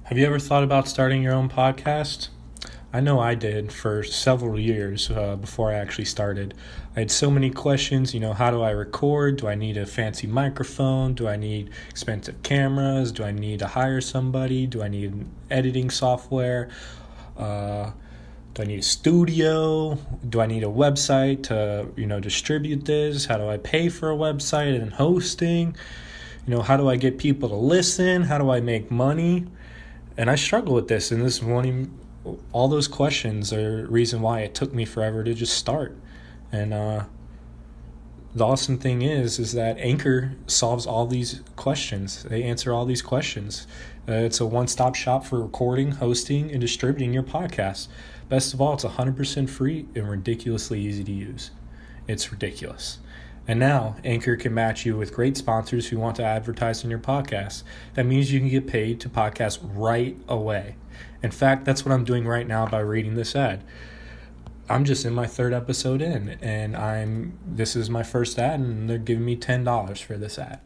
Have you ever thought about starting your own podcast? I know I did for several years before I actually started. I had so many questions. How do I record? Do I need a fancy microphone? Do I need expensive cameras? Do I need to hire somebody? Do I need editing software? Do I need a studio? Do I need a website to, distribute this? How do I pay for a website and hosting? How do I get people to listen? How do I make money? And I struggle with this, and all those questions are the reason why it took me forever to just start. And the awesome thing is that Anchor solves all these questions. They answer all these questions. It's a one-stop shop for recording, hosting, and distributing your podcast. Best of all, it's 100% free and ridiculously easy to use. It's ridiculous. And now, Anchor can match you with great sponsors who want to advertise on your podcast. That means you can get paid to podcast right away. In fact, that's what I'm doing right now by reading this ad. I'm just in my third episode in, and this is my first ad, and they're giving me $10 for this ad.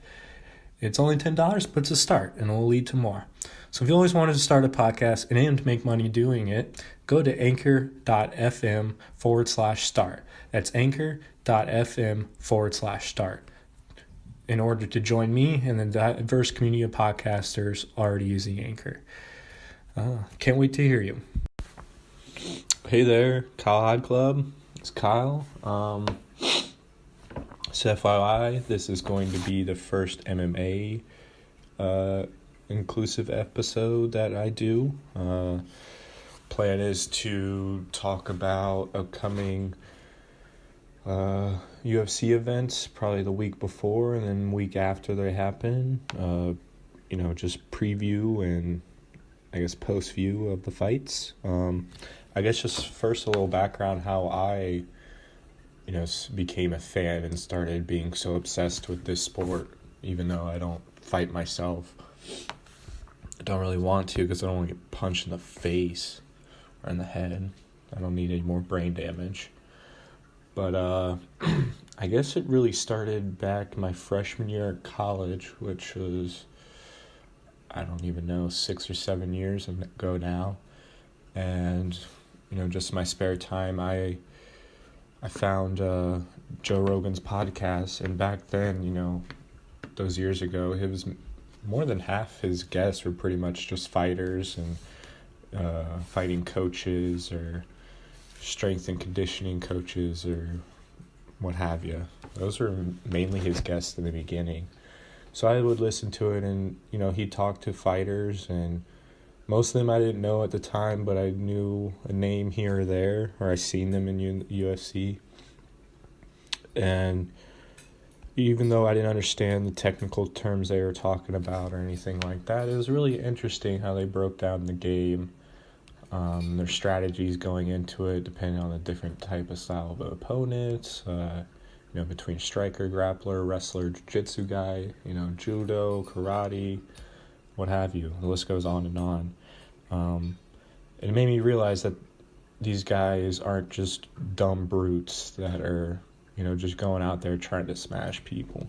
It's only $10, but it's a start, and it will lead to more. So if you always wanted to start a podcast and aim to make money doing it, go to anchor.fm/start. That's anchor.fm/start in order to join me and the diverse community of podcasters already using Anchor. Can't wait to hear you. Hey there, Kyle Hyde Club. It's Kyle. So FYI, this is going to be the first MMA inclusive episode that I do. Plan is to talk about upcoming UFC events, probably the week before and then week after they happen. Just preview and I guess post view of the fights. I guess just first a little background how I became a fan and started being so obsessed with this sport, even though I don't fight myself. I don't really want to because I don't want to get punched in the face or in the head. I don't need any more brain damage. But I guess it really started back my freshman year at college, which was, I don't even know, 6 or 7 years ago now. And, just my spare time, I found Joe Rogan's podcast. And back then, those years ago, it was more than half his guests were pretty much just fighters and fighting coaches or strength and conditioning coaches or what have you. Those were mainly his guests in the beginning. So I would listen to it, and, he talked to fighters, and most of them I didn't know at the time, but I knew a name here or there, or I seen them in UFC. And even though I didn't understand the technical terms they were talking about or anything like that, it was really interesting how they broke down the game, their strategies going into it, depending on the different type of style of opponents, between striker, grappler, wrestler, jiu-jitsu guy, judo, karate, what have you. The list goes on and on. It made me realize that these guys aren't just dumb brutes that are, just going out there trying to smash people.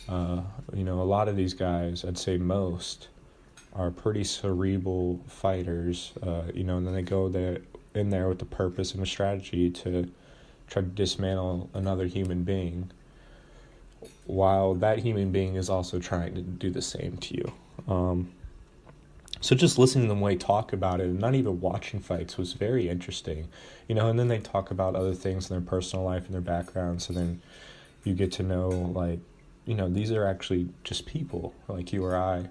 A lot of these guys, I'd say most, are pretty cerebral fighters, and then they go in there with the purpose and a strategy to try to dismantle another human being, while that human being is also trying to do the same to you. So just listening to them talk about it and not even watching fights was very interesting, and then they talk about other things in their personal life and their background, so then you get to know, these are actually just people like you or I.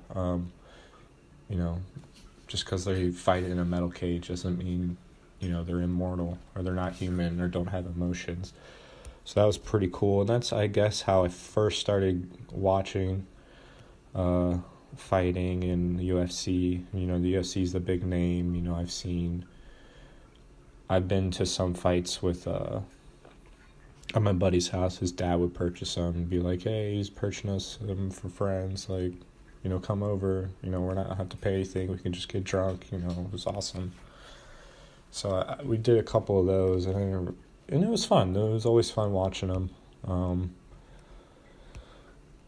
Just because they fight in a metal cage doesn't mean, they're immortal or they're not human or don't have emotions. So that was pretty cool. And that's, I guess, how I first started watching fighting in the UFC. The UFC is the big name. I've been to some fights with, at my buddy's house. His dad would purchase them and be like, hey, he's purchasing us for friends. Come over, we're not have to pay anything. We can just get drunk, it was awesome. So we did a couple of those, and it was fun. It was always fun watching them.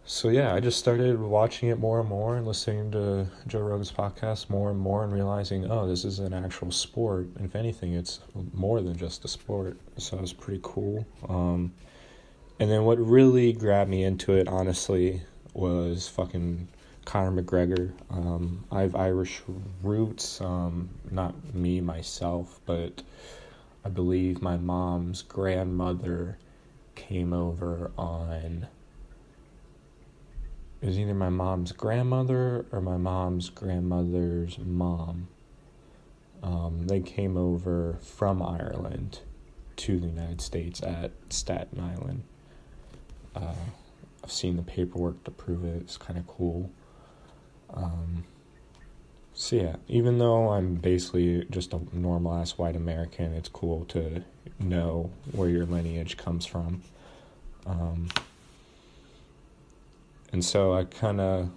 So yeah, I just started watching it more and more and listening to Joe Rogan's podcast more and more and realizing, oh, this is an actual sport. If anything, it's more than just a sport. So it was pretty cool. And then what really grabbed me into it, honestly, was fucking Conor McGregor. I have Irish roots, not me, myself, but I believe my mom's grandmother came over on... It was either my mom's grandmother or my mom's grandmother's mom. They came over from Ireland to the United States at Staten Island. I've seen the paperwork to prove it. It's kind of cool. So yeah, even though I'm basically just a normal-ass white American, it's cool to know where your lineage comes from. And so I kind of,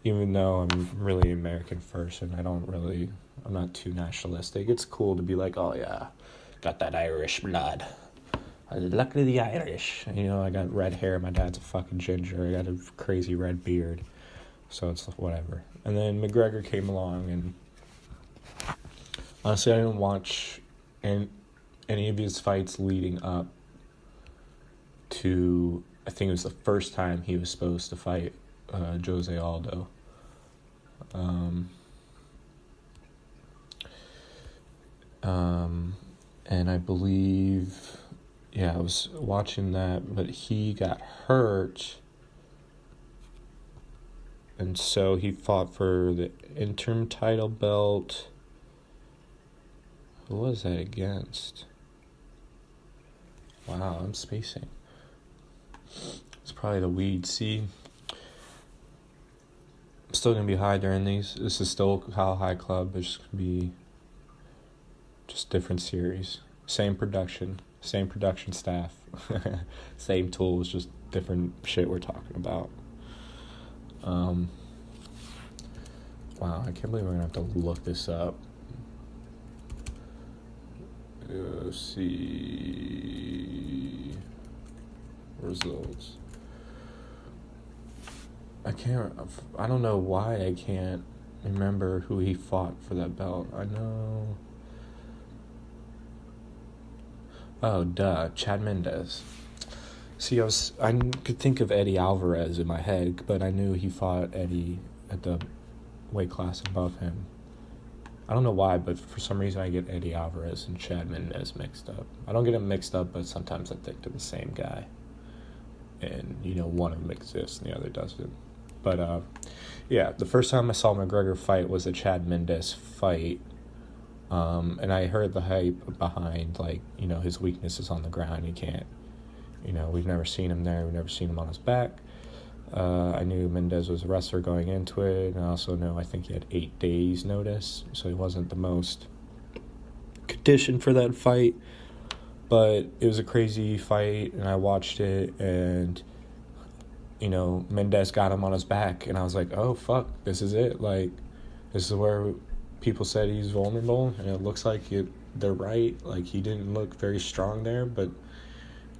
even though I'm really American first and I'm not too nationalistic, it's cool to be like, oh yeah, got that Irish blood. Luckily the Irish. You know, I got red hair, my dad's a fucking ginger, I got a crazy red beard. So it's whatever. And then McGregor came along, and honestly I didn't watch any of his fights leading up to, I think it was the first time he was supposed to fight Jose Aldo. And I believe, I was watching that, but he got hurt, and so he fought for the interim title belt. Who was that against? Wow, I'm spacing. It's probably the weed. See, I'm still going to be high during these. This is still Kyle High Club. It's just going to be just different series. Same production staff. Same tools, just different shit we're talking about. Wow, I can't believe we're going to have to look this up. See results. I don't know why I can't remember who he fought for that belt. I know. Oh, duh, Chad Mendes. See, I could think of Eddie Alvarez in my head, but I knew he fought Eddie at the weight class above him. I don't know why, but for some reason I get Eddie Alvarez and Chad Mendes mixed up. I don't get them mixed up, but sometimes I think they're the same guy. And, one of them exists and the other doesn't. But, the first time I saw McGregor fight was a Chad Mendes fight. And I heard the hype behind, his weaknesses on the ground. He can't, we've never seen him there. We've never seen him on his back. I knew Mendes was a wrestler going into it, and I also know I think he had 8 days notice, so he wasn't the most conditioned for that fight. But it was a crazy fight, and I watched it, and, Mendes got him on his back, and I was like, oh, fuck, this is it. This is where people said he's vulnerable, and it looks like they're right. He didn't look very strong there, but,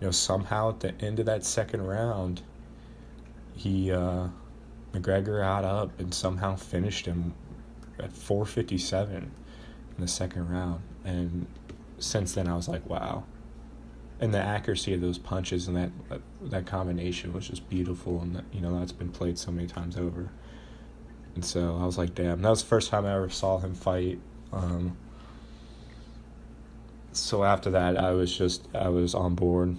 somehow at the end of that second round, McGregor got up and somehow finished him at 4:57 in the second round. And since then, I was like, wow. And the accuracy of those punches and that combination was just beautiful. And that's been played so many times over. And so I was like, damn, that was the first time I ever saw him fight. So after that, I was on board.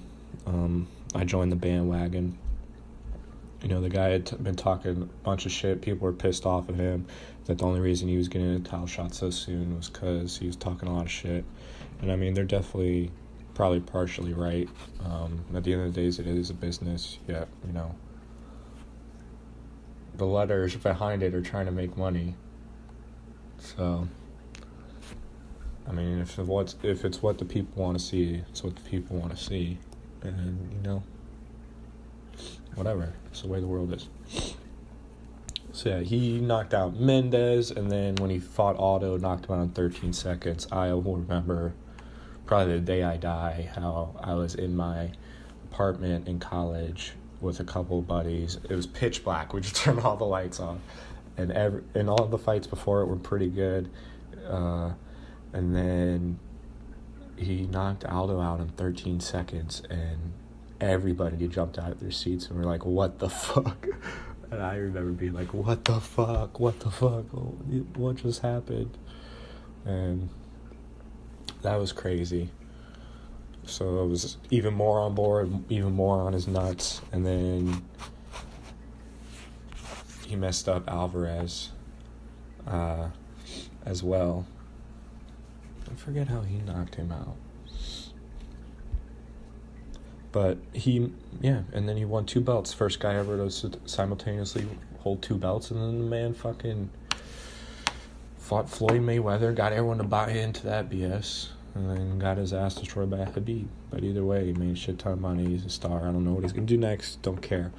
I joined the bandwagon. The guy had been talking a bunch of shit. People were pissed off at him that the only reason he was getting a title shot so soon was because he was talking a lot of shit. And, they're definitely probably partially right. At the end of the day, it is a business. Yeah, the letters behind it are trying to make money. So, if it's what the people want to see, it's what the people want to see. And, whatever. It's the way the world is. So, yeah, he knocked out Mendes, and then when he fought Aldo, knocked him out in 13 seconds. I will remember probably the day I die how I was in my apartment in college with a couple of buddies. It was pitch black. We just turned all the lights off, and all of the fights before it were pretty good. And then he knocked Aldo out in 13 seconds, and everybody jumped out of their seats and were like, "What the fuck?" And I remember being like, "What the fuck? What the fuck? What just happened?" And that was crazy. So I was even more on board, even more on his nuts. And then he messed up Alvarez as well. I forget how he knocked him out. But and then he won 2 belts. First guy ever to simultaneously hold 2 belts. And then the man fucking fought Floyd Mayweather, got everyone to buy into that BS, and then got his ass destroyed by Khabib. But either way, he made a shit ton of money. He's a star. I don't know what he's going to do next. Don't care.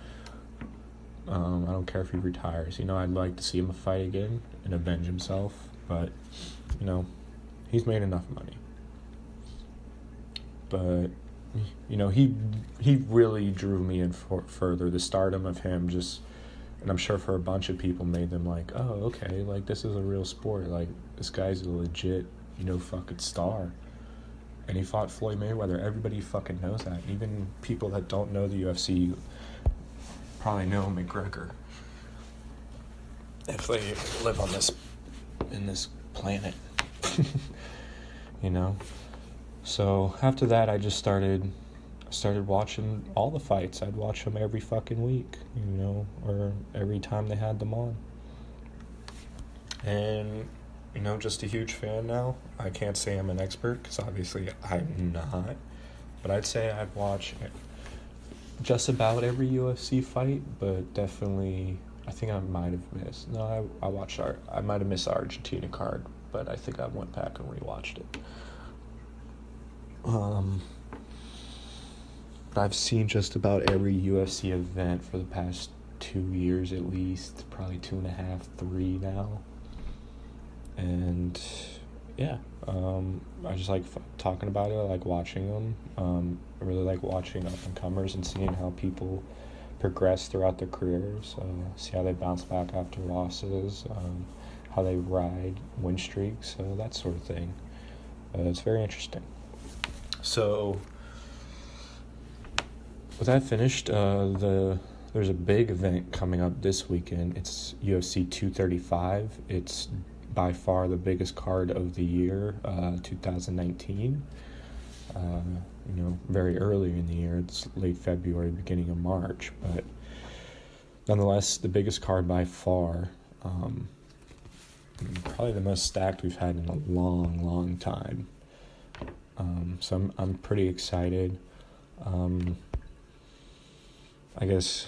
I don't care if he retires. I'd like to see him fight again and avenge himself. But, he's made enough money. But, he really drew me in further. The stardom of him just, and I'm sure for a bunch of people, made them like, oh, okay, like, this is a real sport. Like, this guy's a legit, fucking star. And he fought Floyd Mayweather. Everybody fucking knows that. Even people that don't know the UFC probably know McGregor, if they live in this planet. So after that, I just started watching all the fights. I'd watch them every fucking week, or every time they had them on. And, just a huge fan now. I can't say I'm an expert, because obviously I'm not. But I'd say I'd watch just about every UFC fight, but definitely, I think I might have missed. No, I might have missed the Argentina card, but I think I went back and rewatched it. I've seen just about every UFC event for the past 2 years at least, probably 2.5, 3 now. And yeah, I just like talking about it. I like watching them. I really like watching up-and-comers and seeing how people progress throughout their careers, see how they bounce back after losses, how they ride win streaks, that sort of thing. It's very interesting. So, with that finished, there's a big event coming up this weekend. It's UFC 235. It's by far the biggest card of the year, 2019. Very early in the year. It's late February, beginning of March. But nonetheless, the biggest card by far. Probably the most stacked we've had in a long, long time. So I'm pretty excited. I guess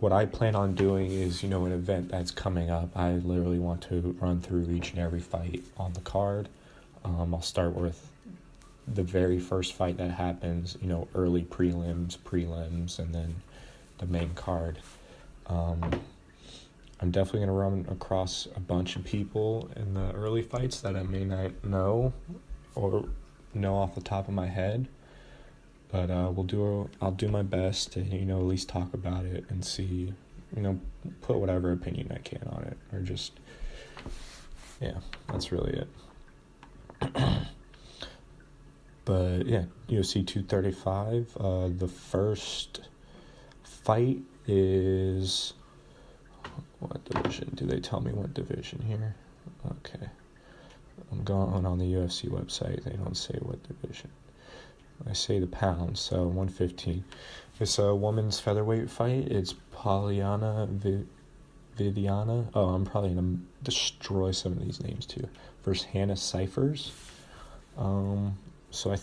what I plan on doing is, an event that's coming up, I literally want to run through each and every fight on the card. I'll start with the very first fight that happens, early prelims, and then the main card. I'm definitely going to run across a bunch of people in the early fights that I may not know or know off the top of my head. But I'll do my best to, at least talk about it and see, put whatever opinion I can on it. Or just, yeah, that's really it. But, yeah, UFC 235. The first fight is... What division? Do they tell me what division here? Okay. I'm going on the UFC website. They don't say what division. I say the pounds, so 115. It's a women's featherweight fight. It's Poliana Viviana. Oh, I'm probably going to destroy some of these names too. Versus Hannah Cyphers. So I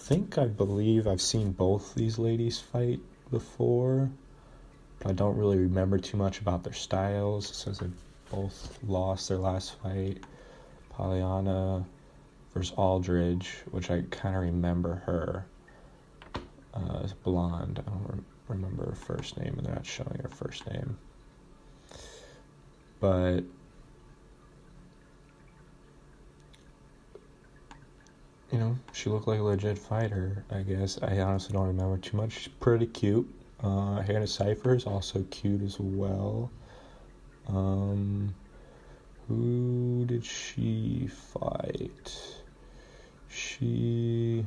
believe I've seen both these ladies fight before. But I don't really remember too much about their styles. It says they both lost their last fight. Poliana versus Aldridge, which I kind of remember her. Blonde. I don't remember her first name, and they're not showing her first name. But she looked like a legit fighter, I guess. I honestly don't remember too much. She's pretty cute. Hannah Cipher is also cute as well. Who did she fight? She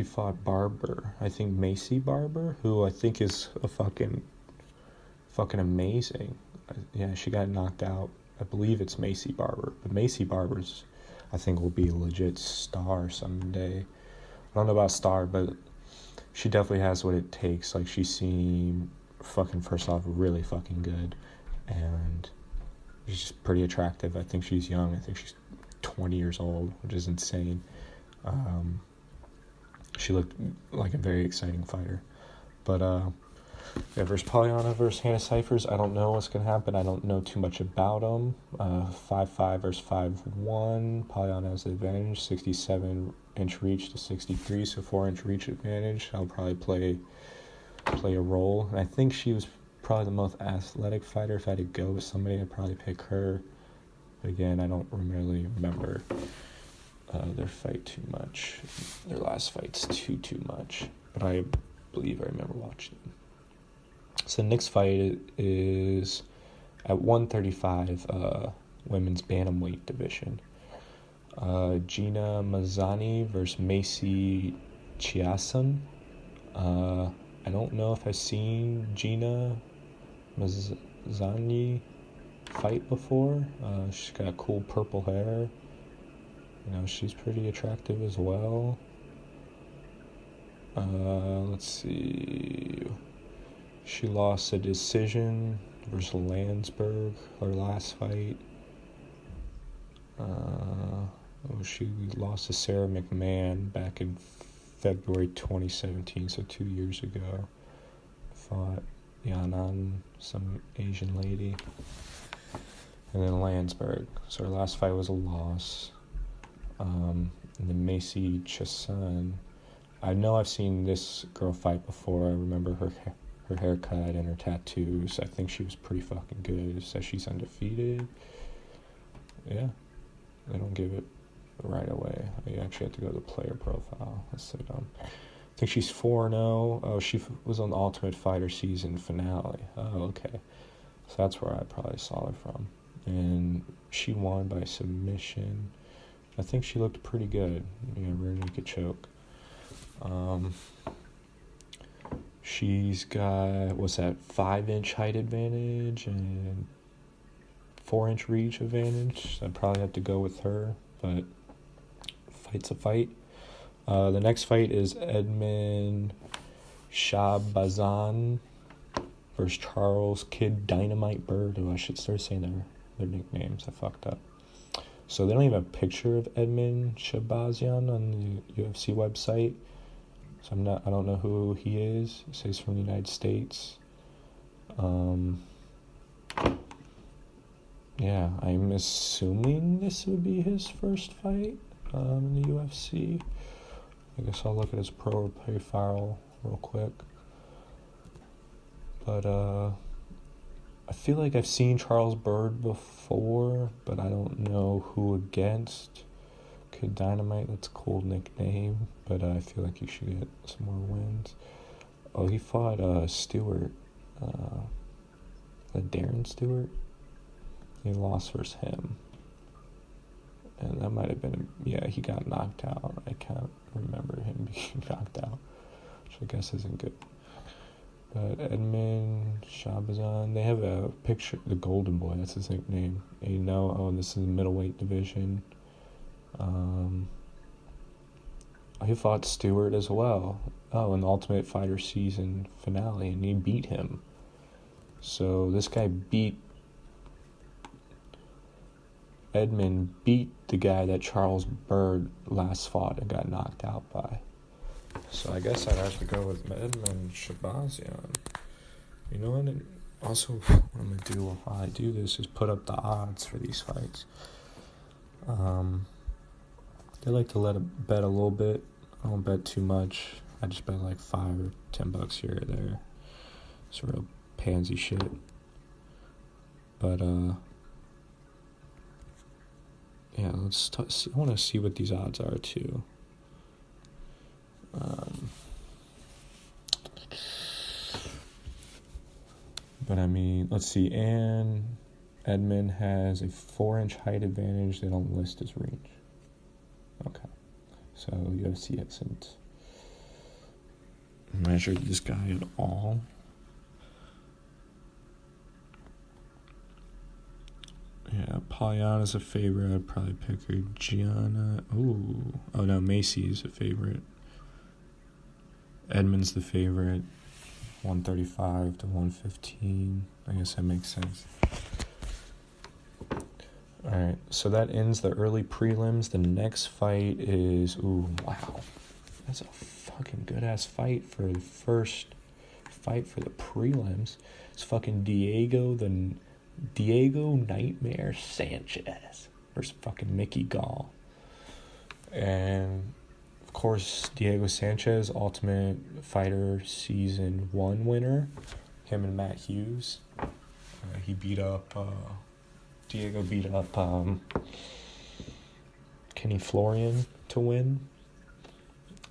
fought Barber. I think Macy Barber, who I think is a fucking amazing. Yeah, she got knocked out. I believe it's Macy Barber. But Macy Barber's, I think, will be a legit star someday. I don't know about star, but she definitely has what it takes. Like, she seemed fucking, first off, really fucking good. And she's just pretty attractive. I think she's young. I think she's 20 years old, which is insane. She looked like a very exciting fighter. But, yeah, versus Polyana versus Hannah Cyphers, I don't know what's going to happen. I don't know too much about them. 5'5" versus 5'1". Polyana has the advantage, 67-inch reach to 63, so 4-inch reach advantage. I'll probably play a role. And I think she was probably the most athletic fighter. If I had to go with somebody, I'd probably pick her. But again, I don't really remember their fight too much. Their last fight's too much. But I believe I remember watching them. So the next fight is at 135, women's bantamweight division. Gina Mazzani versus Macy Chiasson. I don't know if I've seen Gina Mazzani fight before. She's got cool purple hair. You know, she's pretty attractive as well. Let's see. She lost a decision versus Landsberg, her last fight. She lost to Sarah McMahon back in February 2017, so 2 years ago. Fought Yanan, some Asian lady. And then Landsberg. So her last fight was a loss. And then Macy Chiasson. I know I've seen this girl fight before. I remember her haircut and her tattoos. I think she was pretty fucking good. It says she's undefeated. Yeah. They don't give it right away. I actually have to go to the player profile. That's so dumb. I think she's 4-0. Oh, she was on the Ultimate Fighter season finale. Oh, okay. So that's where I probably saw her from. And she won by submission. I think she looked pretty good. Yeah, rear naked choke. She's got, 5-inch height advantage and 4-inch reach advantage. I'd probably have to go with her, but fight's a fight. The next fight is Edmund Shabazan versus Charles Kid Dynamite Bird. Oh, I should start saying their nicknames. I fucked up. So they don't even have a picture of Edmund Shabazian on the UFC website. So I don't know who he is. It says he's from the United States. Yeah, I'm assuming this would be his first fight in the UFC. I guess I'll look at his pro profile real quick. But I feel like I've seen Charles Bird before, but I don't know who against. Kid Dynamite, that's a cool nickname, but I feel like you should get some more wins. Oh, he fought Stewart, Darren Stewart. He lost versus him. And that might have been, he got knocked out. I can't remember him being knocked out, which I guess isn't good. But Edmund Shabazan, they have a picture, the Golden Boy, that's his nickname. And you know, this is the middleweight division. He fought Stewart as well. In the Ultimate Fighter season finale, and he beat him. So this guy Edmund beat the guy that Charles Bird last fought and got knocked out by. So I guess I'd have to go with Edmund Shabazian. You know what? Also, what I'm going to do while I do this is put up the odds for these fights. I like to bet a little bit. I don't bet too much. I just bet like $5 or $10 here or there. It's real pansy shit. But yeah, let's I want to see what these odds are too. But I mean, let's see. And Edmund has a 4-inch height advantage. They don't list his reach. Okay. So UFC hasn't measured this guy at all. Yeah, Pollyanna's a favorite. I'd probably pick her. Gianna. Oh no, Macy's a favorite. Edmund's the favorite. 135 to 115. I guess that makes sense. Alright, so that ends the early prelims. The next fight is... wow. That's a fucking good-ass fight for the first fight for the prelims. It's fucking Diego Nightmare Sanchez versus fucking Mickey Gall. And, of course, Diego Sanchez, Ultimate Fighter Season 1 winner. Him and Matt Hughes. Diego beat up Kenny Florian to win.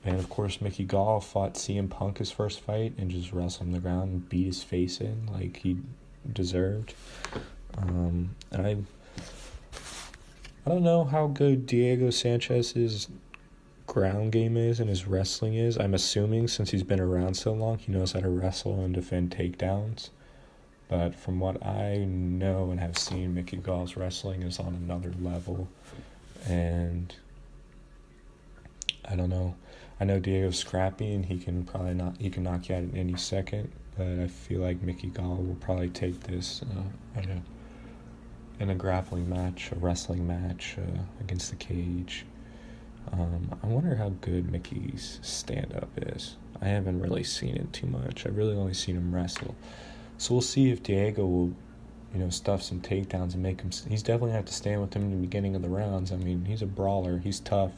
And, of course, Mickey Gall fought CM Punk his first fight and just wrestled on the ground and beat his face in like he deserved. And I don't know how good Diego Sanchez's ground game is and his wrestling is. I'm assuming since he's been around so long, he knows how to wrestle and defend takedowns. But from what I know and have seen, Mickey Gall's wrestling is on another level. And I don't know. I know Diego's scrappy and he can knock you out in any second. But I feel like Mickey Gall will probably take this in a grappling match, a wrestling match against the cage. I wonder how good Mickey's stand-up is. I haven't really seen it too much. I've really only seen him wrestle. So we'll see if Diego will, stuff some takedowns and make him... He's definitely going to have to stand with him in the beginning of the rounds. I mean, he's a brawler. He's tough.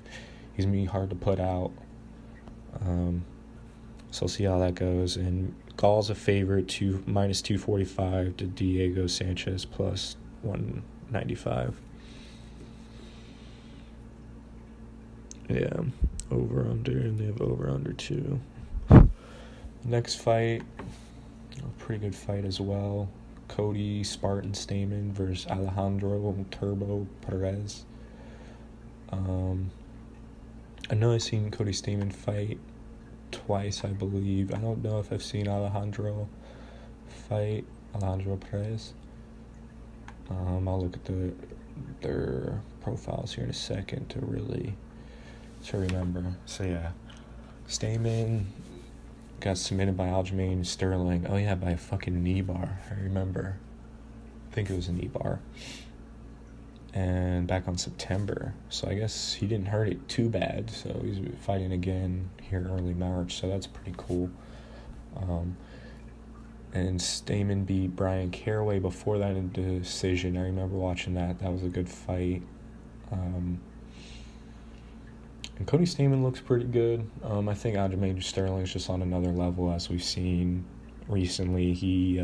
He's going to be hard to put out. So we'll see how that goes. And Gall's a favorite to minus 245 to Diego Sanchez plus 195. Yeah, over-under, and they have over-under too. Next fight... a pretty good fight as well. Cody Spartan Stamen versus Alejandro Turbo Perez. I know I've seen Cody Stamen fight twice, I believe. I don't know if I've seen Alejandro Perez. I'll look at their profiles here in a second to remember. So yeah, Stamen got submitted by Aljamain Sterling. Oh yeah, by a fucking knee bar. I remember. I think it was a knee bar. And back on September. So I guess he didn't hurt it too bad. So he's fighting again here early March. So that's pretty cool. And Stamen beat Brian Caraway before that in decision. I remember watching that. That was a good fight. And Cody Stamen looks pretty good. I think Aljamain Sterling is just on another level, as we've seen recently. Who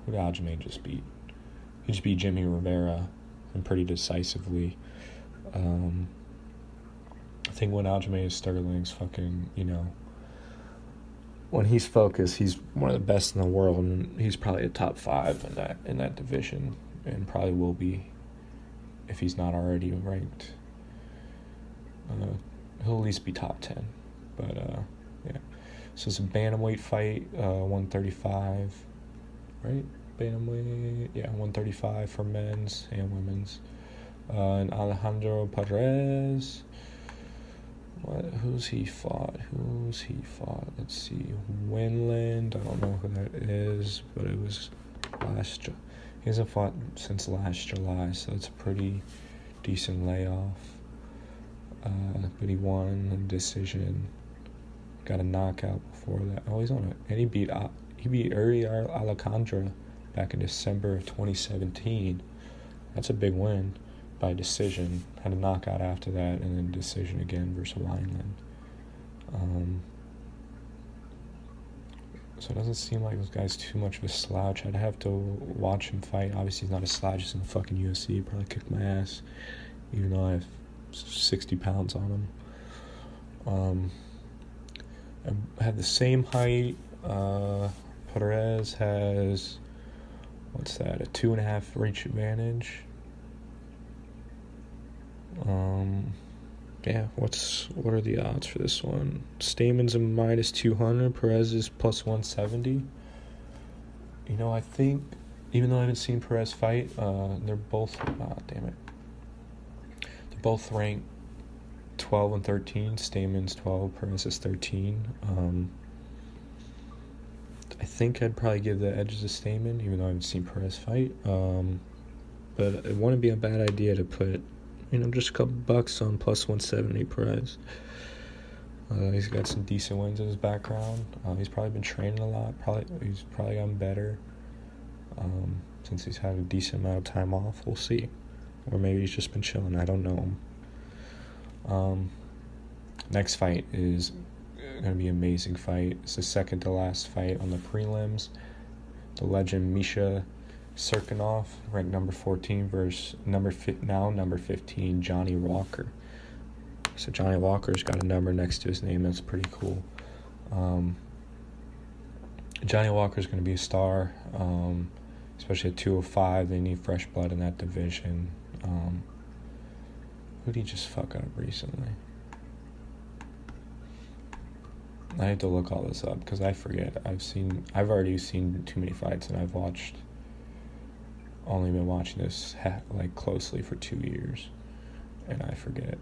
did Aljamain just beat? He just beat Jimmy Rivera, and pretty decisively. I think when Aljamain Sterling's fucking, when he's focused, he's one of the best in the world, and he's probably a top 5 in that division, and probably will be if he's not already ranked. He'll at least be top 10. But, yeah. So it's a bantamweight fight, 135, right? Bantamweight, yeah, 135 for men's and women's. And Alejandro Perez, who's he fought? Let's see. Winland, I don't know who that is, but it was he hasn't fought since last July, so it's a pretty decent layoff. But he won a decision. Got a knockout before that. Oh, he's on it. And he beat Uri Alcantara back in December of 2017. That's a big win by decision. Had a knockout after that, and then decision again versus Wineland. So it doesn't seem like this guy's too much of a slouch. I'd have to watch him fight. Obviously, he's not a slouch. He's in the fucking UFC. He'd probably kick my ass, even though I have 60 pounds on him. I have the same height. Perez has, what's that, a 2.5 reach advantage. What are the odds for this one? Stamon's a minus 200, Perez is plus 170. I think, even though I haven't seen Perez fight, they're both, they're both ranked 12 and 13. Stamon's 12, Perez is 13. I think I'd probably give the edge to Stamon, even though I haven't seen Perez fight. But it wouldn't be a bad idea to put, just a couple bucks on plus 170 Perez. He's got some decent wins in his background. He's probably been training a lot. He's probably gotten better since he's had a decent amount of time off. We'll see. Or maybe he's just been chilling. I don't know him. Next fight is going to be an amazing fight. It's the second to last fight on the prelims. The legend Misha Serkinov, ranked number 14, versus number 15, Johnny Walker. So Johnny Walker's got a number next to his name. That's pretty cool. Johnny Walker's going to be a star, especially at 205. They need fresh blood in that division. Who did he just fuck up recently? I have to look all this up because I forget. I've already seen too many fights, and I've only been watching this closely for 2 years, and I forget.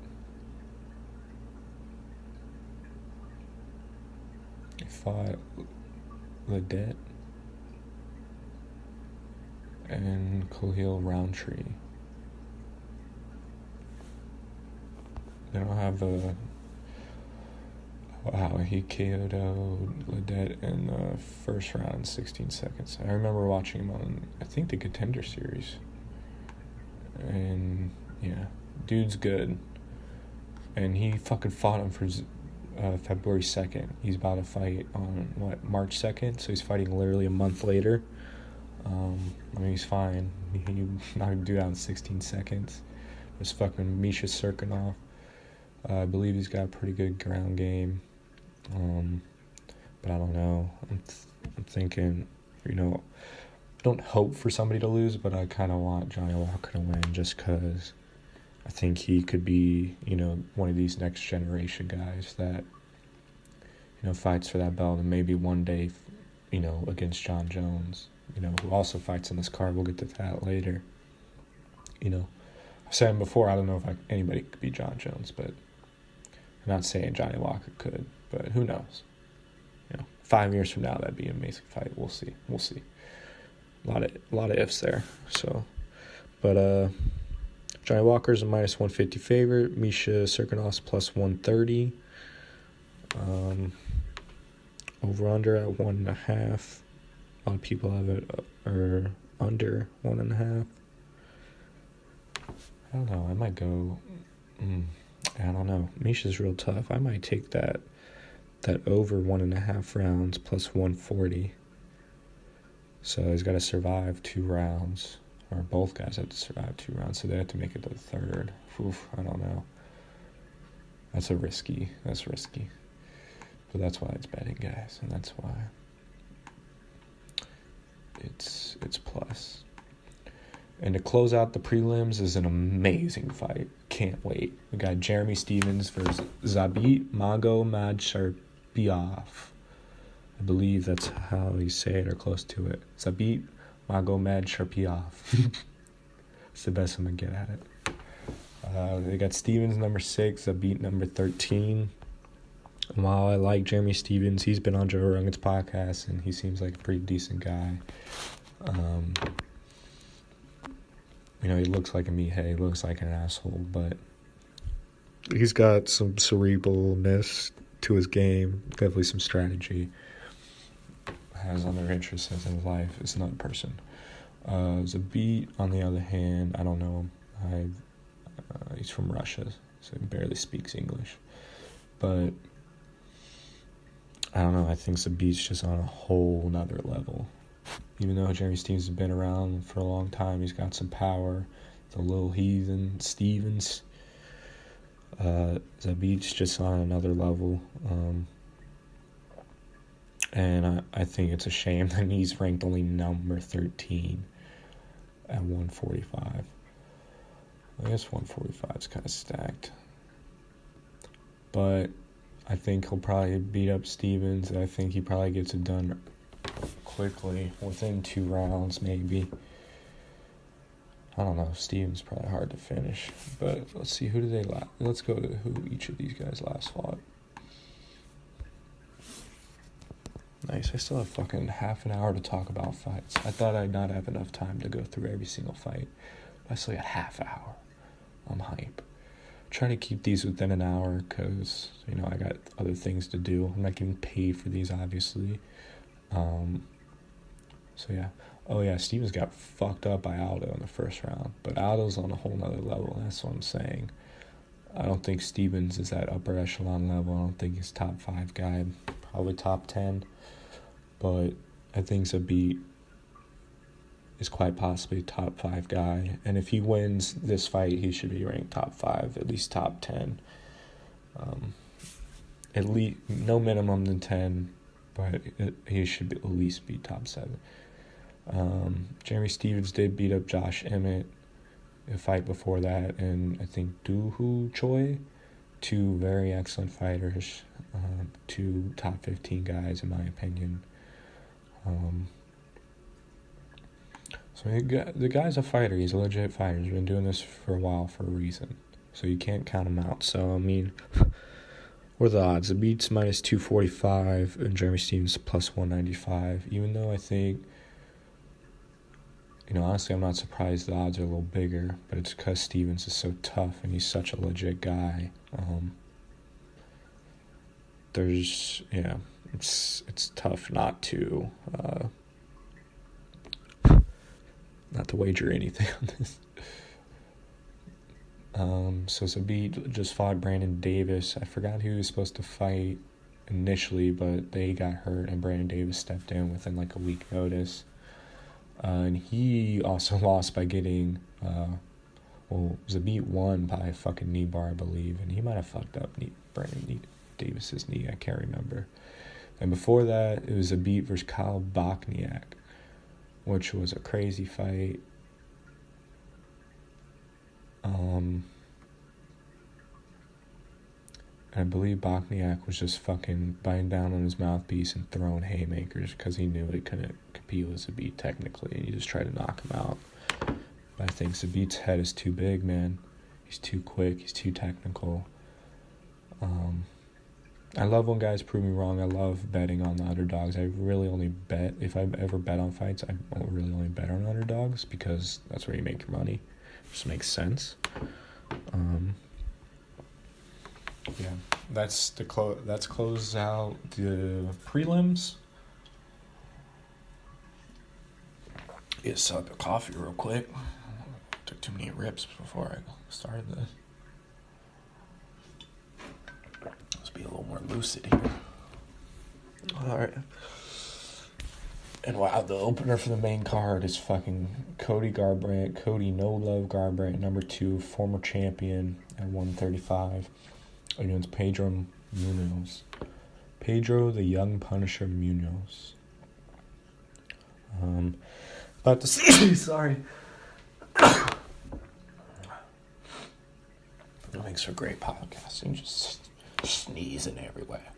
He fought Ledet and Khalil Roundtree. They don't have a... Wow, he KO'd Ledet in the first round in 16 seconds. I remember watching him on, I think, the Contender Series. And, yeah, dude's good. And he fucking fought him for February 2nd. He's about to fight on, March 2nd? So he's fighting literally a month later. He's fine. He's not going to do that in 16 seconds. It's fucking Misha Serkinov. I believe he's got a pretty good ground game. But I don't know. I'm thinking, don't hope for somebody to lose, but I kind of want Johnny Walker to win just because I think he could be, one of these next generation guys that, fights for that belt, and maybe one day, against John Jones, who also fights in this card. We'll get to that later. I've said him before, I don't know if anybody could beat John Jones, but I'm not saying Johnny Walker could, but who knows? 5 years from now, that'd be an amazing fight. We'll see. A lot of ifs there. So, but Johnny Walker's a minus 150 favorite. Misha Serkinov's plus 130. Over under at 1.5. A lot of people have it under 1.5. I don't know. I might go. I don't know. Misha's real tough. I might take that over 1.5 rounds plus 140. So he's got to survive 2 rounds, or both guys have to survive 2 rounds, so they have to make it to the third. I don't know. That's risky. But that's why it's betting, guys, and that's why it's plus. And to close out the prelims is an amazing fight. Can't wait. We got Jeremy Stephens versus Zabit Magomedsharipov. I believe that's how you say it, or close to it. Zabit Magomedsharipov. It's the best I'm going to get at it. They got Stephens number 6, Zabit number 13. And while I like Jeremy Stephens, he's been on Joe Rogan's podcast, and he seems like a pretty decent guy. He looks like a meathead, he looks like an asshole, but he's got some cerebralness to his game, definitely some strategy. Has other interests in his life. It's another person. Zabit, on the other hand, I don't know him. He's from Russia, so he barely speaks English. But I don't know, I think Zabit's just on a whole nother level. Even though Jeremy Stephens has been around for a long time, he's got some power. The little heathen Stephens. Zabit's just on another level. And I think it's a shame that he's ranked only number 13 at 145. I guess 145 is kind of stacked. But I think he'll probably beat up Stevens. I think he probably gets it done quickly, within 2 rounds maybe. I don't know. Stevens probably hard to finish. But let's see, who do they last? Let's go to who each of these guys last fought. Nice. I still have fucking half an hour to talk about fights. I thought I'd not have enough time to go through every single fight. But I still got half an hour. I'm hype. Trying to keep these within an hour because, I got other things to do. I'm not getting paid for these, obviously. So, yeah. Oh, yeah, Stevens got fucked up by Aldo in the first round. But Aldo's on a whole nother level. That's what I'm saying. I don't think Stevens is that upper echelon level. I don't think he's top 5 guy. Probably top 10. But I think Zabit is quite possibly top 5 guy. And if he wins this fight, he should be ranked top 5, at least top 10. At least, no minimum than 10, but he should at least be top 7. Jeremy Stevens did beat up Josh Emmett a fight before that, and I think Doohoo Choi, 2 very excellent fighters, 2 top 15 guys in my opinion. So the guy's a fighter. He's a legit fighter. He's been doing this for a while for a reason. So you can't count him out. So, what are the odds? The beats minus 245 and Jeremy Stevens plus 195. Even though I think, honestly, I'm not surprised the odds are a little bigger. But it's because Stevens is so tough and he's such a legit guy. It's tough not to wager anything on this. So Zabit just fought Brandon Davis. I forgot who he was supposed to fight initially, but they got hurt and Brandon Davis stepped in within like a week notice. And he also lost by getting, Zabit won by a fucking knee bar, I believe, and he might have fucked up Brandon Davis's knee. I can't remember. And before that, it was Zabit versus Kyle Bochniak, which was a crazy fight. I believe Bochniak was just fucking biting down on his mouthpiece and throwing haymakers because he knew he couldn't compete with Zabit technically, and he just tried to knock him out. But I think Zabit's head is too big, man. He's too quick. He's too technical. I love when guys prove me wrong. I love betting on the underdogs. I really only bet, if I ever bet on fights, I really only bet on underdogs because that's where you make your money. It just makes sense. Yeah, that's close out the prelims. Get a sip of coffee real quick. Took too many rips before I started this. Let's be a little more lucid here. Alright. And wow, the opener for the main card is fucking Cody No Love Garbrandt, number 2, former champion at 135, against Pedro Munoz. Pedro the Young Punisher Munoz. About to see, sorry. It makes for great podcasting, just sneezing everywhere.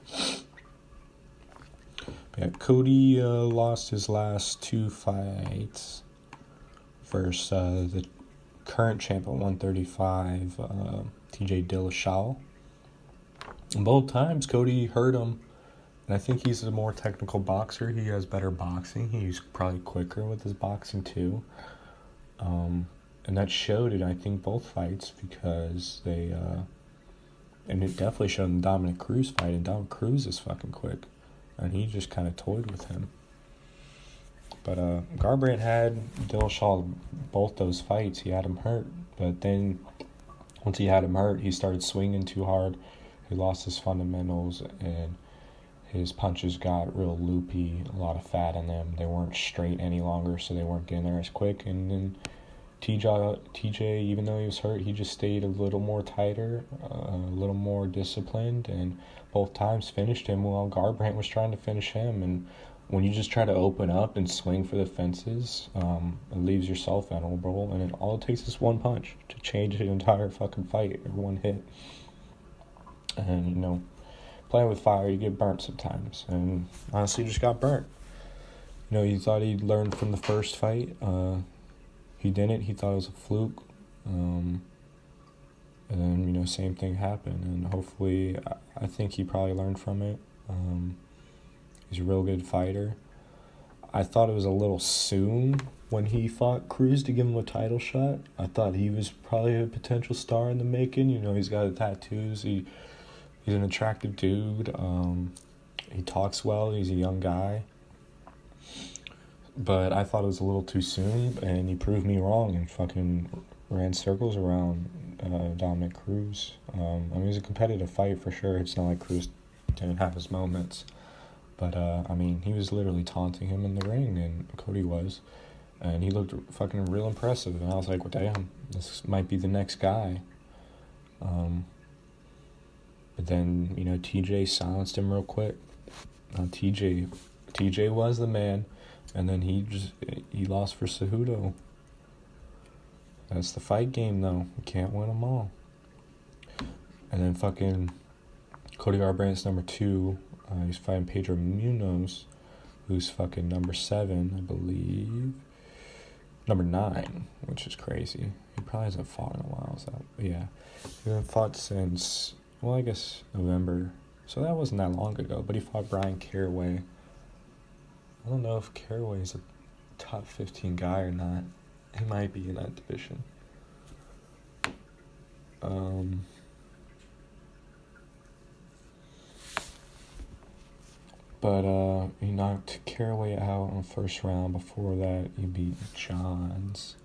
Yeah, Cody lost his last 2 fights versus the current champ at 135, TJ Dillashaw. And both times, Cody hurt him. And I think he's a more technical boxer. He has better boxing. He's probably quicker with his boxing, too. And that showed in, I think, both fights because they... and it definitely showed in the Dominic Cruz fight. And Dominic Cruz is fucking quick. And he just kind of toyed with him. But Garbrandt had Dillashaw both those fights. He had him hurt. But then, once he had him hurt, he started swinging too hard. He lost his fundamentals, and his punches got real loopy, a lot of fat in them. They weren't straight any longer, so they weren't getting there as quick. And then TJ, even though he was hurt, he just stayed a little more tighter, a little more disciplined, and both times finished him while Garbrandt was trying to finish him. And when you just try to open up and swing for the fences, it leaves yourself vulnerable, and all it takes is one punch to change the entire fucking fight, or one hit. And, playing with fire, you get burnt sometimes, and honestly, just got burnt. You thought he'd learned from the first fight. He didn't. He thought it was a fluke. And then, same thing happened. And hopefully, I think he probably learned from it. He's a real good fighter. I thought it was a little soon when he fought Cruz to give him a title shot. I thought he was probably a potential star in the making. He's got the tattoos. He's an attractive dude. He talks well. He's a young guy. But I thought it was a little too soon, and he proved me wrong and fucking ran circles around Dominic Cruz. It was a competitive fight for sure. It's not like Cruz didn't have his moments. But, he was literally taunting him in the ring, and Cody was. And he looked fucking real impressive. And I was like, well, damn, this might be the next guy. But then, TJ silenced him real quick. TJ was the man. And then he lost for Cejudo. That's the fight game, though. You can't win them all. And then fucking Cody Garbrandt's number 2. He's fighting Pedro Munoz, who's fucking number 7, I believe. Number 9, which is crazy. He probably hasn't fought in a while. He hasn't fought since, I guess November. So that wasn't that long ago. But he fought Brian Caraway. I don't know if Caraway's a top 15 guy or not. He might be in that division. But he knocked Caraway out in the first round. Before that, he beat Johns.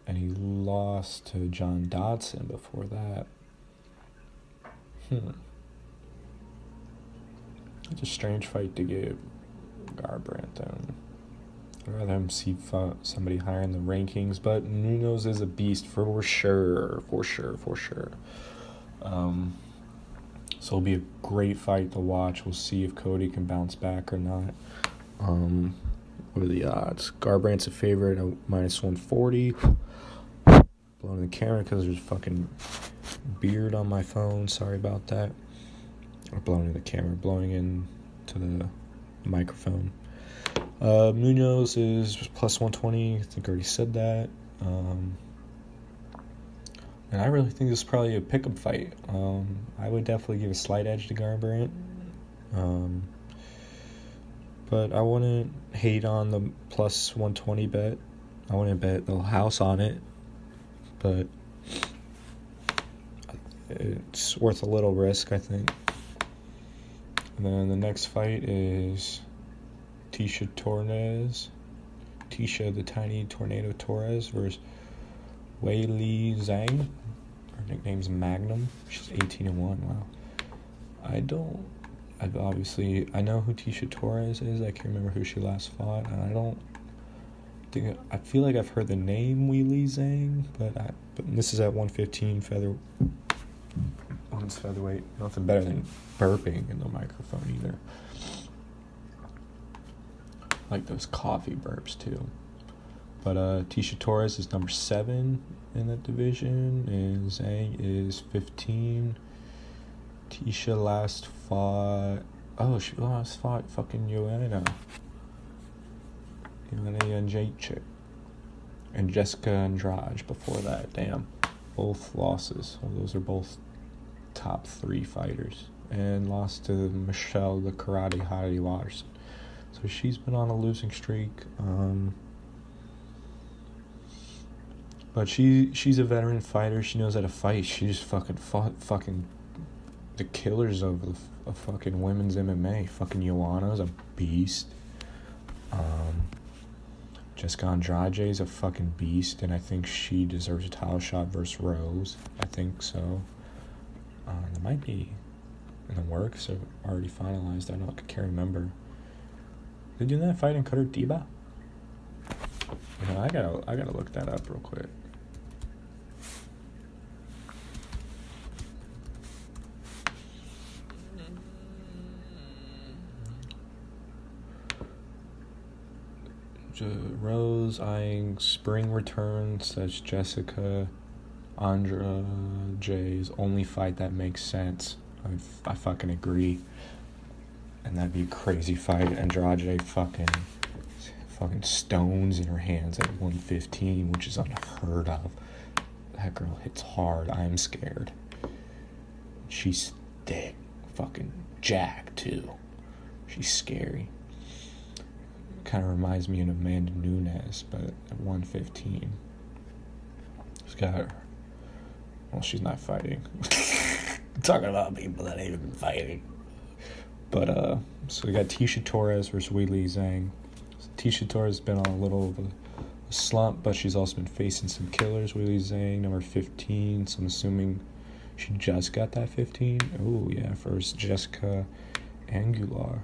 And he lost to John Dodson before that. It's a strange fight to give Garbrandt. I'd rather him see somebody higher in the rankings, but Munoz is a beast for sure. So it'll be a great fight to watch. We'll see if Cody can bounce back or not. What are the odds? Garbrandt's a favorite at -140. Blowing the camera because there's fucking beard on my phone. Sorry about that. Or blowing the camera, blowing into the microphone. Munoz is +120. I think I already said that. And I really think this is probably a pick'em fight. I would definitely give a slight edge to Garbrandt. But I wouldn't hate on the +120 bet. I wouldn't bet the house on it. But it's worth a little risk, I think. And then the next fight is Tisha the Tiny Tornado Torres versus Wei Li Zhang. Her nickname's Magnum. She's 18-1. Wow. I know who Tisha Torres is. I can't remember who she last fought, and I feel like I've heard the name Wei Li Zhang, but this is at 115 women's featherweight. Nothing better than burping in the microphone either. Like those coffee burps too. But Tisha Torres is number 7 in that division, and Zhang is 15. Tisha last fought fucking Joanna Jędrzejczyk and Jessica Andrade before that. Damn, both losses. Well, those are both top 3 fighters, and lost to Michelle the Karate Hottie Larson. So she's been on a losing streak. But she's a veteran fighter. She knows how to fight. She just fucking fought the killers of fucking women's MMA. Fucking Joanna's a beast. Jessica Andrade is a fucking beast, and I think she deserves a title shot versus Rose. I think so. That might be in the works or already finalized. I can't remember. Did you do that fight in Qatar Diba? I gotta look that up real quick. Rose eyeing spring returns. That's Jessica Andrade's only fight that makes sense. I fucking agree. And that'd be a crazy fight. Andrade fucking stones in her hands at 115, which is unheard of. That girl hits hard. I'm scared. She's thick. Fucking jacked, too. She's scary. Kind of reminds me of Amanda Nunes, but at 115. She's got her. Well, she's not fighting. Talking about people that ain't even fighting. But, so we got Tisha Torres versus Weili Zhang. Tisha Torres has been on a little of a slump, but she's also been facing some killers. Weili Zhang, number 15, so I'm assuming she just got that 15. Oh, yeah, versus Jessica Aguilar,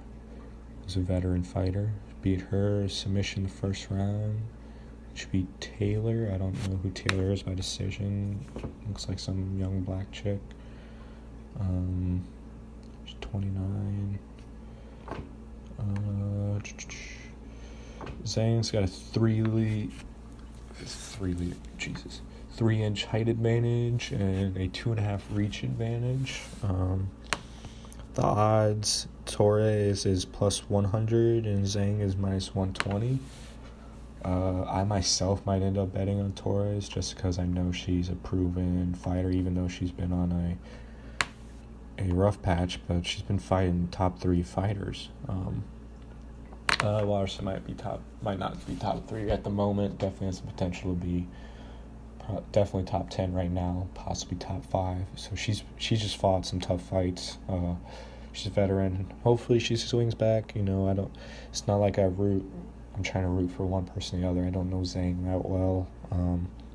who's a veteran fighter. Beat her, submission the first round. She beat Taylor. I don't know who Taylor is by decision. Looks like some young black chick. She's 29. Zhang's got a 3-inch height advantage and a 2.5 reach advantage. The odds, Torres is plus 100 and Zhang is minus 120. I myself might end up betting on Torres just because I know she's a proven fighter, even though she's been on a rough patch, but she's been fighting top 3 fighters. Larson might not be top 3 at the moment. Definitely has the potential to be definitely top 10 right now, possibly top 5. So she's just fought some tough fights. She's a veteran. Hopefully she swings back. It's not like I'm trying to root for one person or the other. I don't know Zhang that well,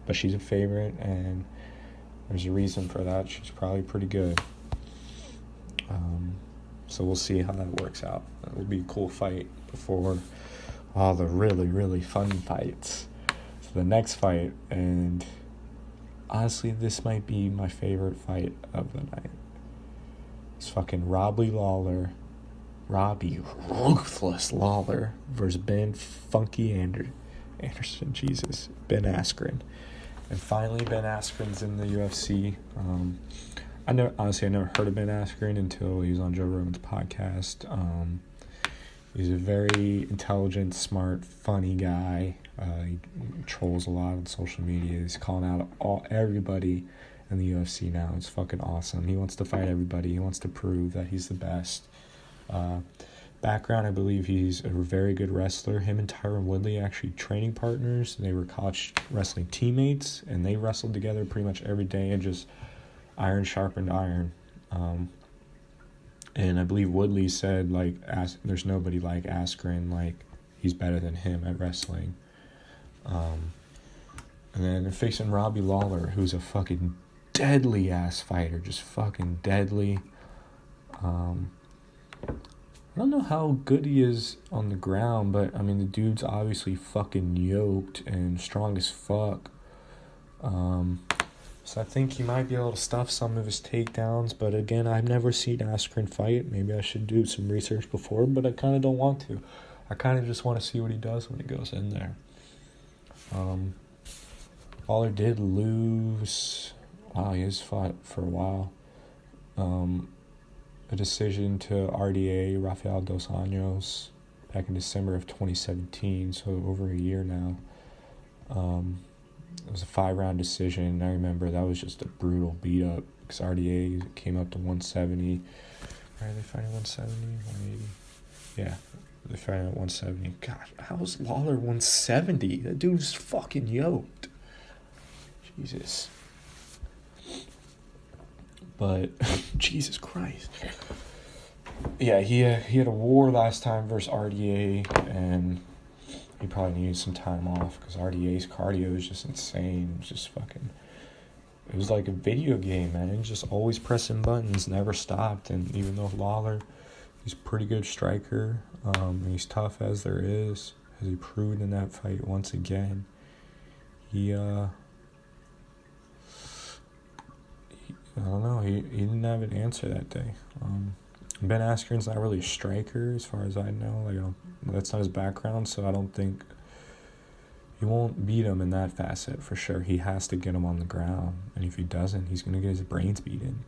but she's a favorite, and there's a reason for that. She's probably pretty good. So we'll see how that works out. It will be a cool fight before all the really, really fun fights. So the next fight, and honestly, this might be my favorite fight of the night. It's fucking Robbie Ruthless Lawler versus Ben Funky Anderson. Jesus, Ben Askren. And finally, Ben Askren's in the UFC. I never heard of Ben Askren until he was on Joe Rogan's podcast. He's a very intelligent, smart, funny guy. He trolls a lot on social media. He's calling out everybody in the UFC now. It's fucking awesome. He wants to fight everybody. He wants to prove that he's the best. Background, I believe he's a very good wrestler. Him and Tyron Woodley actually training partners. They were college wrestling teammates, and they wrestled together pretty much every day and just iron sharpened iron. And I believe Woodley said, there's nobody like Askren, he's better than him at wrestling. And then they're facing Robbie Lawler, who's a fucking deadly ass fighter, just fucking deadly. I don't know how good he is on the ground, but the dude's obviously fucking yoked and strong as fuck. So I think he might be able to stuff some of his takedowns, but again, I've never seen Askren fight. Maybe I should do some research before, but I kind of don't want to. I kind of just want to see what he does when he goes in there. Lawler did lose. Wow, he has fought for a while. A decision to RDA, Rafael Dos Anjos, back in December of 2017, so over a year now. It was a 5-round decision, and I remember that was just a brutal beat-up because RDA came up to 170. Are they fighting 170? 180? Yeah, they're fighting at 170. God, how is Lawler 170? That dude's fucking yoked. Jesus. But, Jesus Christ. Yeah, he had a war last time versus RDA, and he probably needed some time off because RDA's cardio is just insane. It was just fucking... It was like a video game, man. Just always pressing buttons, never stopped. And even though Lawler, he's a pretty good striker, and he's tough as there is, as he proved in that fight once again. I don't know, he didn't have an answer that day. Ben Askren's not really a striker as far as I know. Like, that's not his background, so I don't think he won't beat him in that facet for sure. He has to get him on the ground, and if he doesn't, he's gonna get his brains beaten.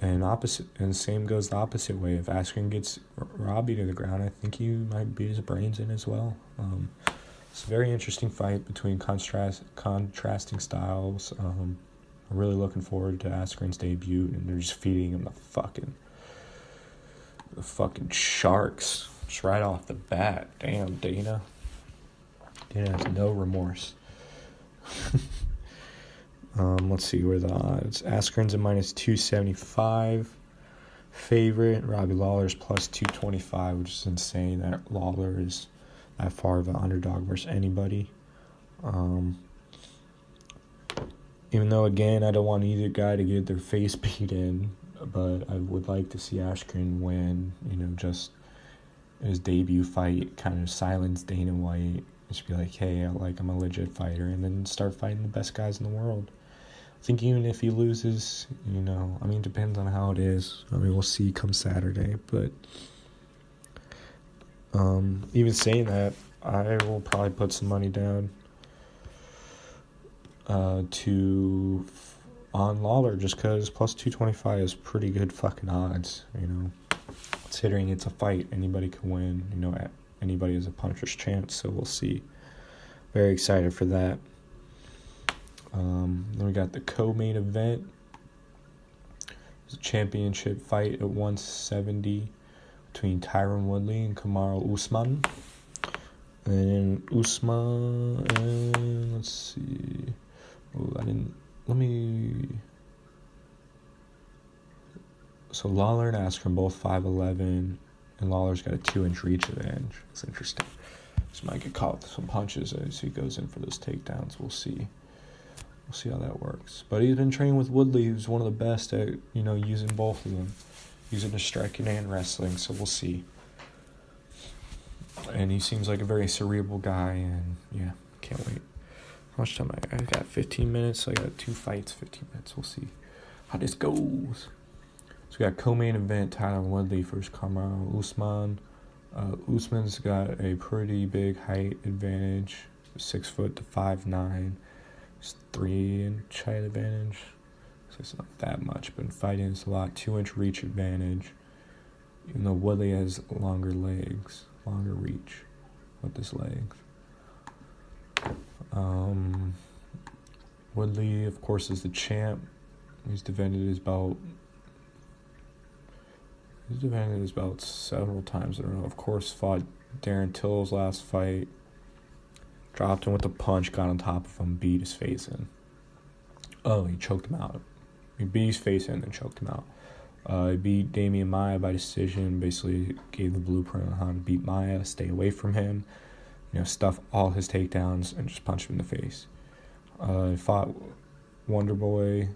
And same goes the opposite way. If Askren gets Robbie to the ground, I think he might beat his brains in as well. It's a very interesting fight between contrasting styles. I'm really looking forward to Askren's debut, and they're just feeding him the fucking sharks just right off the bat. Damn, Dana. Dana has no remorse. Let's see where the odds. Askren's a minus 275 favorite. Robbie Lawler's plus 225, which is insane that Lawler is that far of an underdog versus anybody. Even though, again, I don't want either guy to get their face beat in, but I would like to see Askren win, just his debut fight, kind of silence Dana White, just be like, hey, I'm a legit fighter, and then start fighting the best guys in the world. I think even if he loses, it depends on how it is. We'll see come Saturday, but even saying that, I will probably put some money down on Lawler, just because plus 225 is pretty good fucking odds, considering it's a fight. Anybody can win, anybody has a puncher's chance, so we'll see. Very excited for that. Then we got the co-main event. It's a championship fight at 170 between Tyron Woodley and Kamaru Usman. And Usman, and let's see. So Lawler and Askren both 5'11", and Lawler's got a 2-inch reach advantage. It's interesting. He might get caught with some punches as he goes in for those takedowns. We'll see. We'll see how that works. But he's been training with Woodley, who's one of the best at, using both of them. Using his striking and wrestling, so we'll see. And he seems like a very cerebral guy, and yeah, can't wait. How much time I got? 15 minutes, so I got 2 fights, 15 minutes. We'll see how this goes. So we got co-main event, Tyron Woodley versus Kamaru Usman. Usman's got a pretty big height advantage, 6 foot to 5'9". 3-inch height advantage, so it's not that much, but in fighting it's a lot. 2-inch reach advantage, even though Woodley has longer reach with his legs. Woodley, of course, is the champ. He's defended his belt several times in a row. Of course, fought Darren Till's last fight. Dropped him with a punch, got on top of him, beat his face in. Oh, he choked him out. He beat his face in and choked him out. He beat Damian Maia by decision, basically gave the blueprint on how to beat Maia, stay away from him, stuff all his takedowns and just punch him in the face. He fought Wonder Boy,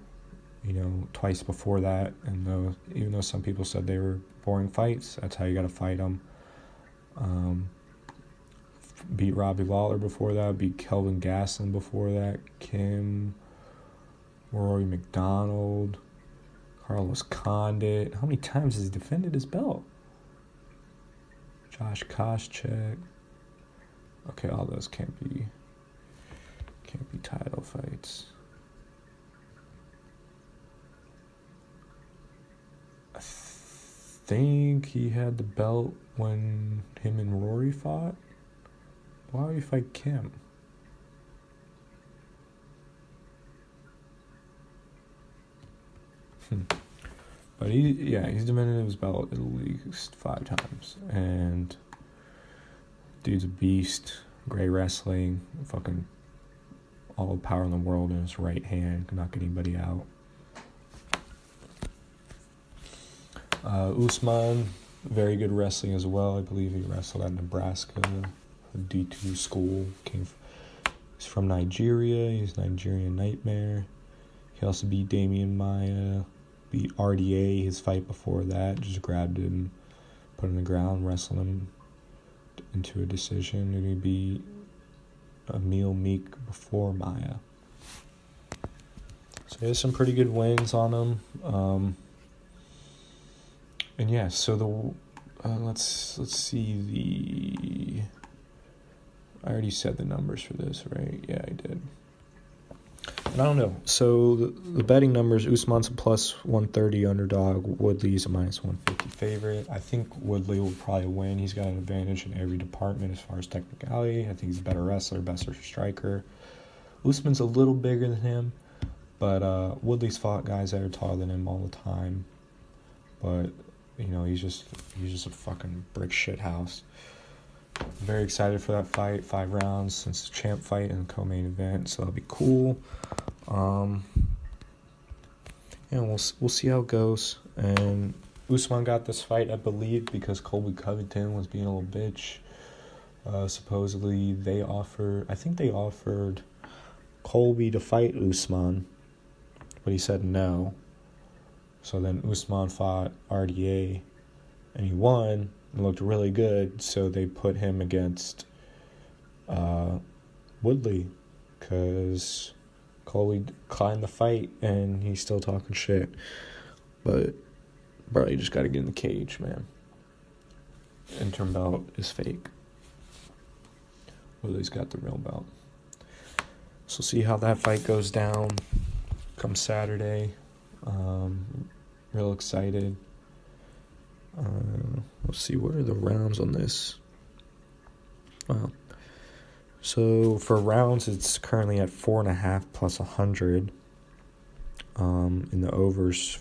twice before that, and even though some people said they were boring fights, that's how you got to fight them. Beat Robbie Lawler before that, beat Kelvin Gastelum before that, Kim, Rory McDonald, Carlos Condit. How many times has he defended his belt? Josh Koscheck. Okay, all those can't be title fights. I think he had the belt when him and Rory fought. Why would he fight Kim? But he's defended his belt at least 5 times. And dude's a beast. Great wrestling. Fucking all the power in the world in his right hand. Can knock anybody out. Usman, very good wrestling as well. I believe he wrestled at Nebraska, a D2 school. He's from Nigeria. He's Nigerian Nightmare. He also beat Damian Maia. Beat RDA his fight before that. Just grabbed him, put him on the ground, wrestled him into a decision. And he beat Emil Meek before Maya. So he has some pretty good wins on him. And yeah, so let's see the. I already said the numbers for this, right? Yeah, I did. And I don't know. So the betting numbers: Usman's a plus 130 underdog. Woodley's a minus 150 favorite. I think Woodley will probably win. He's got an advantage in every department as far as technicality. I think he's a better wrestler, better striker. Usman's a little bigger than him, but Woodley's fought guys that are taller than him all the time. But he's just a fucking brick shit house. I'm very excited for that fight. 5 rounds since the champ fight and the co-main event, so that'll be cool. We'll see how it goes. And Usman got this fight, I believe, because Colby Covington was being a little bitch. Supposedly they offered Colby to fight Usman, but he said no. So then Usman fought RDA, and he won and looked really good. So they put him against Woodley, because Colby declined the fight, and he's still talking shit. But, bro, you just got to get in the cage, man. Interim belt is fake. Woodley's got the real belt. So see how that fight goes down come Saturday. Real excited. Let's see, what are the rounds on this? Wow. So for rounds, it's currently at 4.5 plus 100. In the overs,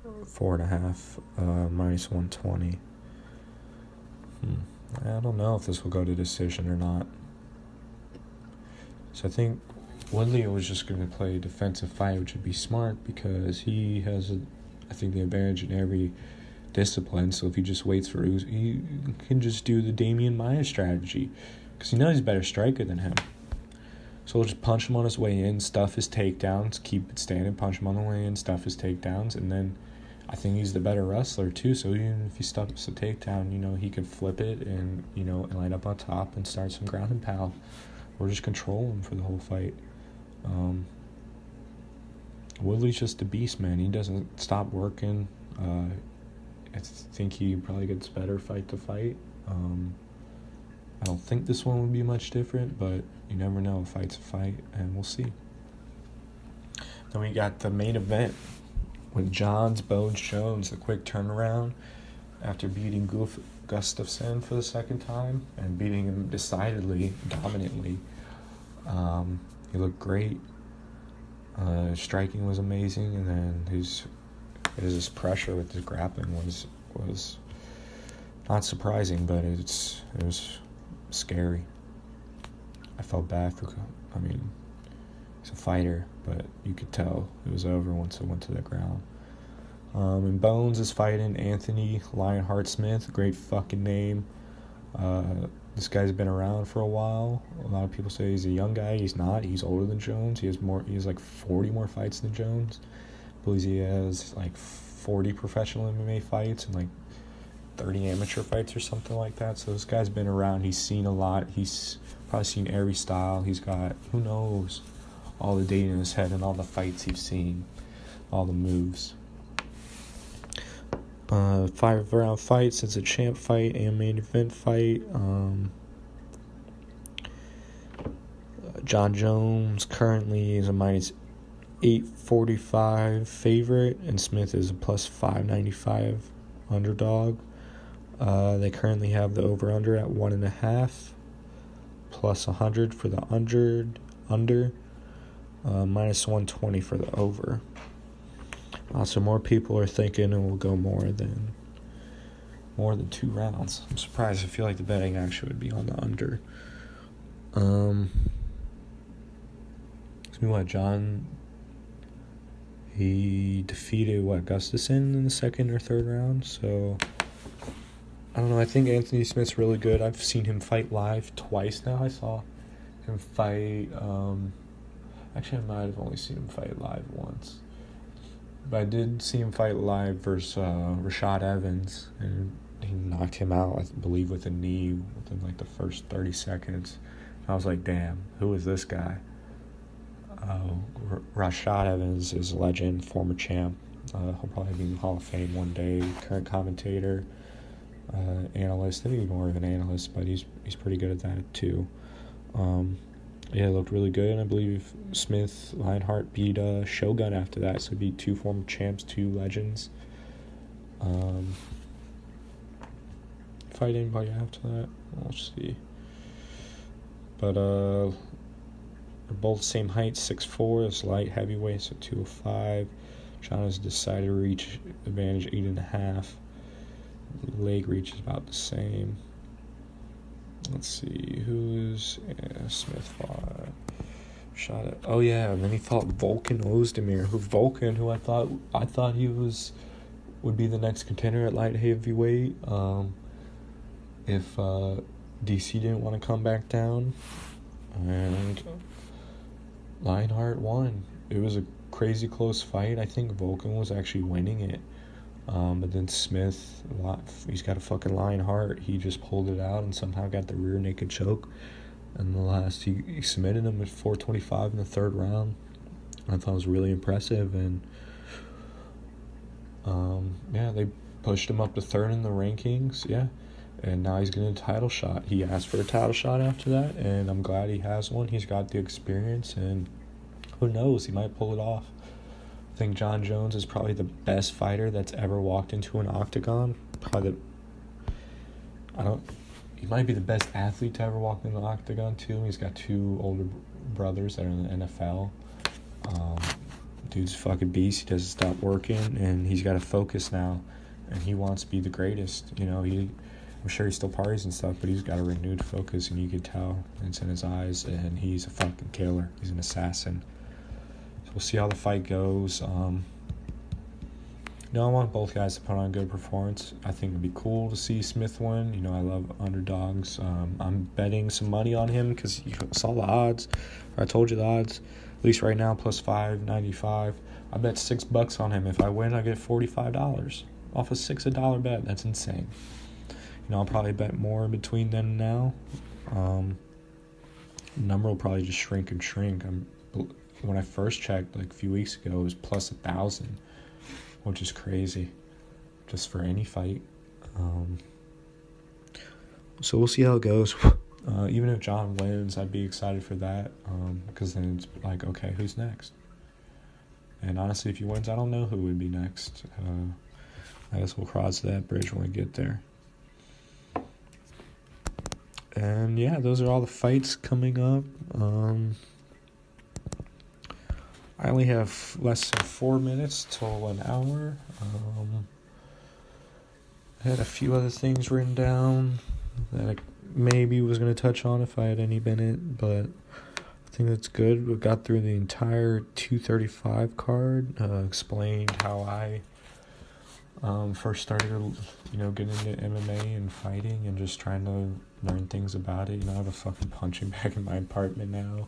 4.5 minus 120. I don't know if this will go to decision or not. So I think Woodley was just going to play a defensive fight, which would be smart because he has, the advantage in every discipline. So if he just waits for Uzi, he can just do the Damian Maia strategy because he's a better striker than him. So he'll just punch him on his way in, stuff his takedowns, keep it standing, punch him on the way in, stuff his takedowns, and then I think he's the better wrestler too. So even if he stuffs a takedown, he can flip it and and light up on top and start some ground and pound, or just control him for the whole fight. Woodley's just a beast, man. He doesn't stop working. I think he probably gets better fight to fight. I don't think this one would be much different, but you never know. A fight's a fight, and we'll see. Then we got the main event with Johns Bones Jones, a quick turnaround after beating Gustafsson for the second time and beating him decidedly, dominantly. He looked great. Striking was amazing, and then his pressure with his grappling was not surprising, but it was scary. I felt bad for. He's a fighter, but you could tell it was over once it went to the ground. And Bones is fighting Anthony Lionheart Smith, great fucking name. This guy's been around for a while. A lot of people say he's a young guy. He's not. He's older than Jones. He has like 40 more fights than Jones. I believe he has like 40 professional MMA fights and like 30 amateur fights or something like that. So this guy's been around. He's seen a lot. He's probably seen every style. He's got, who knows, all the data in his head and all the fights he's seen, all the moves. 5-round fights. It's a champ fight and main event fight. John Jones currently is a minus 845 favorite, and Smith is a plus 595 underdog. They currently have the over-under at 1.5 plus 100 for the under, minus 120 for the over. So more people are thinking it will go more than 2 rounds. I'm surprised. I feel like the betting actually would be on the under. John, he defeated Gustafsson in the second or third round. So I don't know. I think Anthony Smith's really good. I've seen him fight live twice now. I saw him fight. Actually, I might have only seen him fight live once. But I did see him fight live versus Rashad Evans, and he knocked him out, I believe, with a knee within like the first 30 seconds. I was like, damn, who is this guy? Rashad Evans is a legend, former champ. He'll probably be in the Hall of Fame one day. Current commentator, analyst. I think he's more of an analyst, but he's pretty good at that too. Yeah, it looked really good. And I believe Smith Lionheart beat Shogun after that, so it'd be 2 former champs, 2 legends. Fight anybody after that? We'll see. But they're both same height, 6'4". It's light heavyweight, so 205. China's decided reach advantage 8.5. Leg reach is about the same. Let's see who's Smith fought. Shot it. Oh yeah, and then he fought Volkan Ozdemir, who I thought he would be the next contender at light heavyweight. If DC didn't want to come back down, and Lionheart won. It was a crazy close fight. I think Volkan was actually winning it. But then Smith, he's got a fucking Lionheart. He just pulled it out and somehow got the rear naked choke. And the last, he submitted him at 425 in the 3rd round. I thought it was really impressive. And yeah, they pushed him up to 3rd in the rankings. Yeah. And now he's getting a title shot. He asked for a title shot after that, and I'm glad he has one. He's got the experience, and who knows, he might pull it off. I think John Jones is probably the best fighter that's ever walked into an octagon. He might be the best athlete to ever walk in the octagon, too. He's got 2 older brothers that are in the NFL. Dude's a fucking beast. He doesn't stop working, and he's got to focus now, and he wants to be the greatest. You know, I'm sure he still parties and stuff, but he's got a renewed focus, and you could tell it's in his eyes, and he's a fucking killer. He's an assassin. So we'll see how the fight goes. I want both guys to put on a good performance. I think it'd be cool to see Smith win. You know, I love underdogs. I'm betting some money on him because you saw the odds. I told you the odds. At least right now, plus 595. I bet $6 on him. If I win, I get $45 off a $6 bet. That's insane. You know, I'll probably bet more in between then and now. The number will probably just shrink and shrink. When I first checked, like a few weeks ago, it was plus 1,000, which is crazy, just for any fight. So we'll see how it goes. Even if John wins, I'd be excited for that, because then it's like, okay, who's next? And honestly, if he wins, I don't know who would be next. I guess we'll cross that bridge when we get there. And yeah, those are all the fights coming up. I only have less than 4 minutes till an hour. I had a few other things written down that I maybe was going to touch on if I had any minute, but I think that's good. We got through the entire 235 card, explained how I first started, getting into MMA and fighting and just trying to learn things about it. I have a fucking punching bag in my apartment now,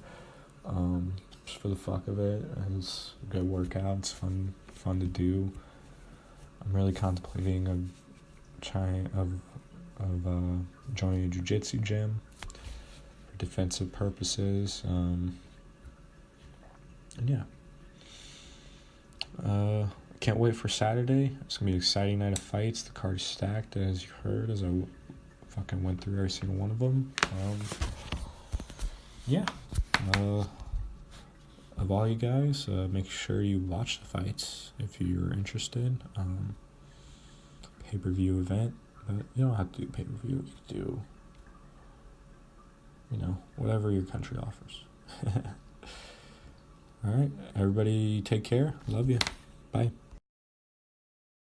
just for the fuck of it. It's a good workout. It's fun to do. I'm really contemplating joining a jiu-jitsu gym for defensive purposes. And yeah. Can't wait for Saturday. It's going to be an exciting night of fights. The card's stacked, as you heard, as I fucking went through every single one of them. Yeah. Of all you guys, make sure you watch the fights if you're interested. Pay-per-view event. But you don't have to do pay-per-view. You can do, whatever your country offers. All right. Everybody take care. Love you. Bye.